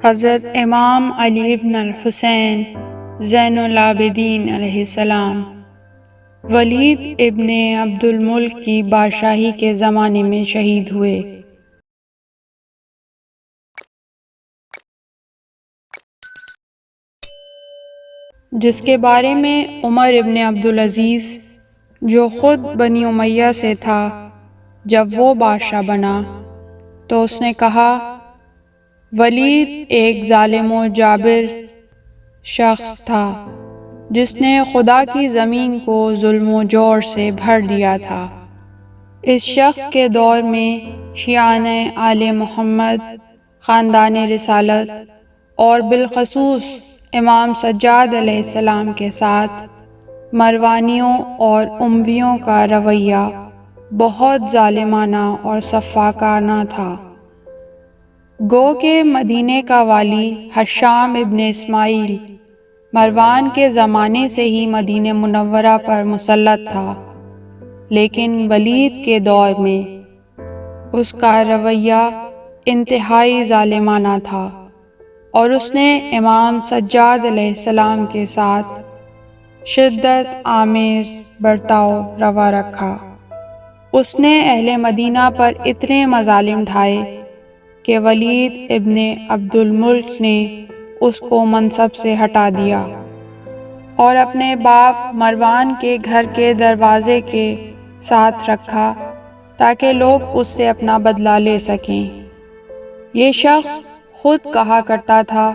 حضرت امام علی بن الحسین زین العابدین علیہ السلام ولید ابن عبد الملک کی بادشاہی کے زمانے میں شہید ہوئے۔ جس کے بارے میں عمر ابن عبدالعزیز جو خود بنی امیہ سے تھا، جب وہ بادشاہ بنا تو اس نے کہا ولید ایک ظالم و جابر شخص تھا جس نے خدا کی زمین کو ظلم و جور سے بھر دیا تھا۔ اس شخص کے دور میں شیعان آل محمد، خاندان رسالت اور بالخصوص امام سجاد علیہ السلام کے ساتھ مروانیوں اور امویوں کا رویہ بہت ظالمانہ اور سفاکانہ تھا۔ گو کہ مدینے کا والی ہشام ابن اسماعیل مروان کے زمانے سے ہی مدینہ منورہ پر مسلط تھا، لیکن ولید کے دور میں اس کا رویہ انتہائی ظالمانہ تھا اور اس نے امام سجاد علیہ السلام کے ساتھ شدت آمیز برتاؤ روا رکھا۔ اس نے اہل مدینہ پر اتنے مظالم ڈھائے کہ ولید ابن عبد الملک نے اس کو منصب سے ہٹا دیا اور اپنے باپ مروان کے گھر کے دروازے کے ساتھ رکھا تاکہ لوگ اس سے اپنا بدلہ لے سکیں۔ یہ شخص خود کہا کرتا تھا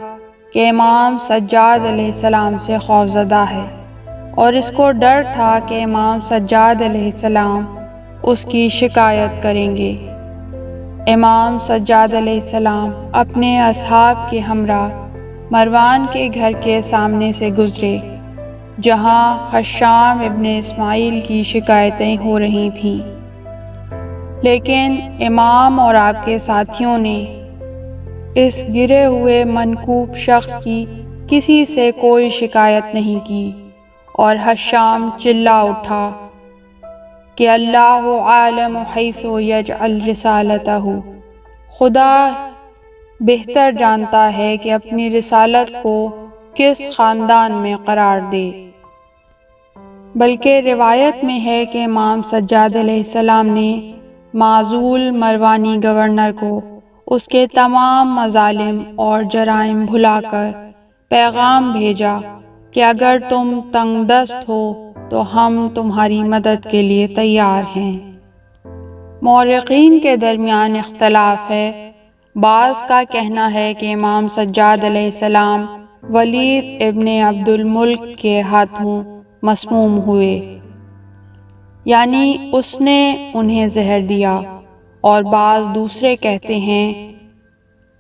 کہ امام سجاد علیہ السلام سے خوفزدہ ہے اور اس کو ڈر تھا کہ امام سجاد علیہ السلام اس کی شکایت کریں گے۔ امام سجاد علیہ السلام اپنے اصحاب کے ہمراہ مروان کے گھر کے سامنے سے گزرے جہاں ہشام ابن اسماعیل کی شکایتیں ہو رہی تھیں، لیکن امام اور آپ کے ساتھیوں نے اس گرے ہوئے منکوب شخص کی کسی سے کوئی شکایت نہیں کی اور ہشام چلا اٹھا کہ اللہ عالم حیث یجعل رسالتہ، خدا بہتر جانتا ہے کہ اپنی رسالت کو کس خاندان میں قرار دے۔ بلکہ روایت میں ہے کہ امام سجاد علیہ السلام نے معزول مروانی گورنر کو اس کے تمام مظالم اور جرائم بھلا کر پیغام بھیجا کہ اگر تم تنگ دست ہو تو ہم تمہاری مدد کے لیے تیار ہیں۔ مورخین کے درمیان اختلاف ہے۔ بعض کا کہنا ہے کہ امام سجاد علیہ السلام ولید ابن عبد الملک کے ہاتھوں مسموم ہوئے، یعنی اس نے انہیں زہر دیا، اور بعض دوسرے کہتے ہیں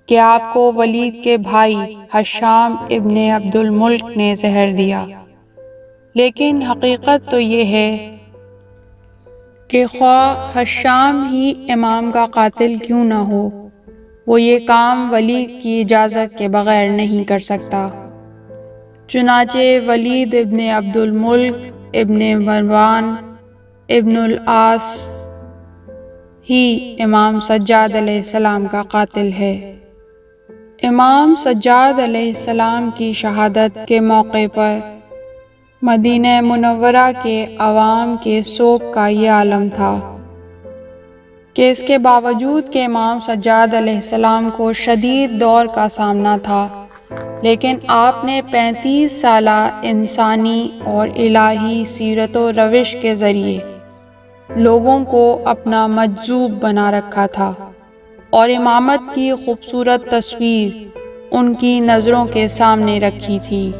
کہ آپ کو ولید کے بھائی ہشام ابن عبد الملک نے زہر دیا۔ لیکن حقیقت تو یہ ہے کہ خواہ ہشام ہی امام کا قاتل کیوں نہ ہو، وہ یہ کام ولید کی اجازت کے بغیر نہیں کر سکتا۔ چنانچہ ولید ابن عبد الملک ابن مروان ابن العاص ہی امام سجاد علیہ السلام کا قاتل ہے۔ امام سجاد علیہ السلام کی شہادت کے موقع پر مدینہ منورہ کے عوام کے سوگ کا یہ عالم تھا کہ اس کے باوجود کہ امام سجاد علیہ السلام کو شدید دور کا سامنا تھا، لیکن آپ نے 35 سالہ انسانی اور الہی سیرت و روش کے ذریعے لوگوں کو اپنا مجذوب بنا رکھا تھا اور امامت کی خوبصورت تصویر ان کی نظروں کے سامنے رکھی تھی۔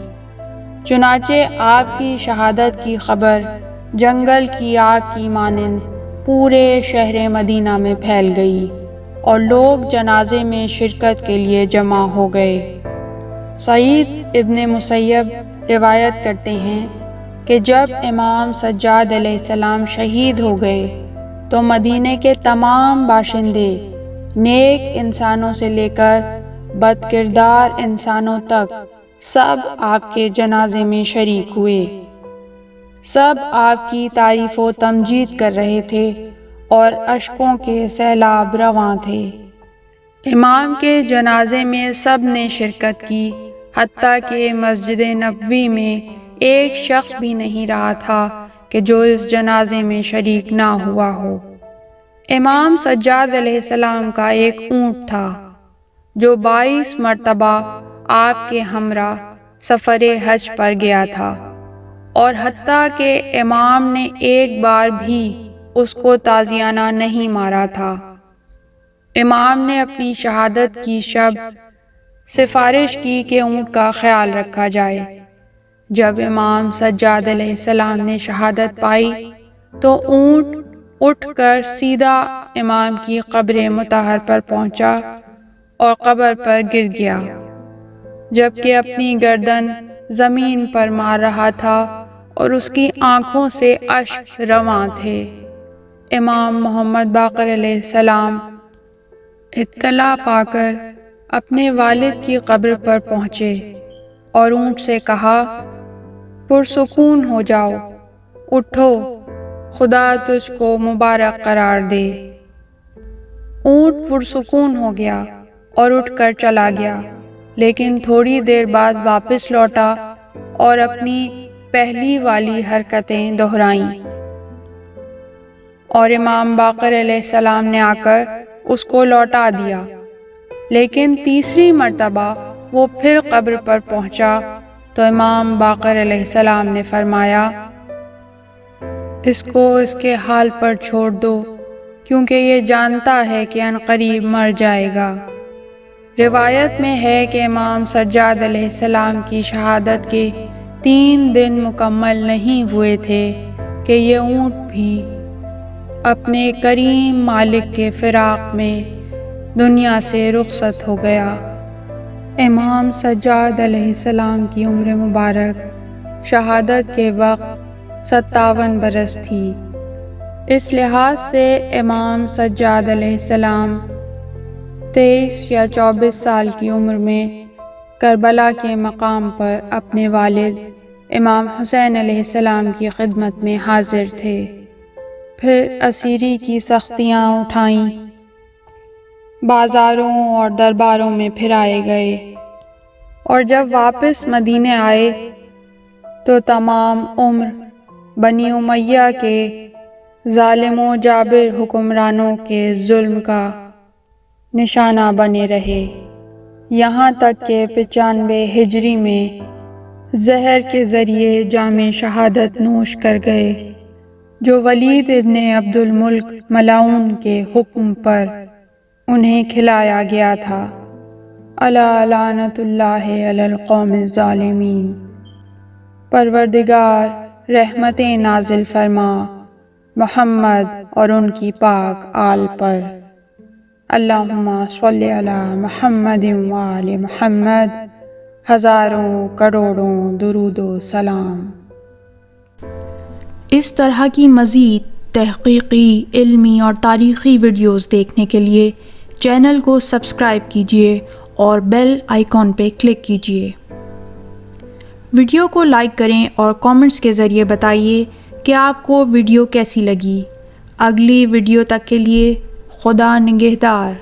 چنانچہ آپ کی شہادت کی خبر جنگل کی آگ کی مانند پورے شہر مدینہ میں پھیل گئی اور لوگ جنازے میں شرکت کے لیے جمع ہو گئے۔ سعید ابن مسیب روایت کرتے ہیں کہ جب امام سجاد علیہ السلام شہید ہو گئے تو مدینے کے تمام باشندے، نیک انسانوں سے لے کر بد کردار انسانوں تک، سب آپ کے جنازے میں شریک ہوئے۔ سب آپ کی تعریف و تمجید کر رہے تھے اور اشکوں کے سیلاب رواں تھے۔ امام کے جنازے میں سب نے شرکت کی، حتیٰ کہ مسجد نبوی میں ایک شخص بھی نہیں رہا تھا کہ جو اس جنازے میں شریک نہ ہوا ہو۔ امام سجاد علیہ السلام کا ایک اونٹ تھا جو 22 مرتبہ آپ کے ہمراہ سفر حج پر گیا تھا، اور حتیٰ کہ امام نے ایک بار بھی اس کو تازیانہ نہیں مارا تھا۔ امام نے اپنی شہادت کی شب سفارش کی کہ اونٹ کا خیال رکھا جائے۔ جب امام سجاد علیہ السلام نے شہادت پائی تو اونٹ اٹھ کر سیدھا امام کی قبر مطہر پر پہنچا اور قبر پر گر گیا، جبکہ اپنی گردن زمین پر مار رہا تھا اور اس کی آنکھوں سے اشک رواں تھے۔ امام محمد باقر علیہ السلام اطلاع پا کر اپنے والد کی قبر پر پہنچے اور اونٹ سے کہا، پرسکون ہو جاؤ، اٹھو، خدا تجھ کو مبارک قرار دے۔ اونٹ پرسکون ہو گیا اور اٹھ کر چلا گیا، لیکن تھوڑی دیر بعد واپس لوٹا اور اپنی پہلی والی حرکتیں دہرائیں، اور امام باقر علیہ السلام نے آ کر اس کو لوٹا دیا۔ لیکن تیسری مرتبہ وہ پھر قبر پر پہنچا تو امام باقر علیہ السلام نے فرمایا، اس کو اس کے حال پر چھوڑ دو، کیونکہ یہ جانتا ہے کہ عنقریب مر جائے گا۔ روایت میں ہے کہ امام سجاد علیہ السلام کی شہادت کے 3 دن مکمل نہیں ہوئے تھے کہ یہ اونٹ بھی اپنے کریم مالک کے فراق میں دنیا سے رخصت ہو گیا۔ امام سجاد علیہ السلام کی عمر مبارک شہادت کے وقت 57 برس تھی۔ اس لحاظ سے امام سجاد علیہ السلام 23 یا 24 سال کی عمر میں کربلا کے مقام پر اپنے والد امام حسین علیہ السلام کی خدمت میں حاضر تھے۔ پھر اسیری کی سختیاں اٹھائیں، بازاروں اور درباروں میں پھرائے گئے، اور جب واپس مدینے آئے تو تمام عمر بنی امیہ کے ظالم و جابر حکمرانوں کے ظلم کا نشانہ بنے رہے، یہاں تک کہ 95 ہجری میں زہر کے ذریعے جام شہادت نوش کر گئے، جو ولید ابن عبد الملک ملعون کے حکم پر انہیں کھلایا گیا تھا۔ الا لعنت اللہ علی القوم الظالمین۔ پروردگار رحمتیں نازل فرما محمد اور ان کی پاک آل پر۔ اللہم صلی علی محمد وآل محمد۔ ہزاروں کروڑوں درود و سلام۔ اس طرح کی مزید تحقیقی، علمی اور تاریخی ویڈیوز دیکھنے کے لیے چینل کو سبسکرائب کیجیے اور بیل آئیکن پہ کلک کیجیے۔ ویڈیو کو لائک کریں اور کامنٹس کے ذریعے بتائیے کہ آپ کو ویڈیو کیسی لگی۔ اگلی ویڈیو تک کے لیے خدا نگہدار۔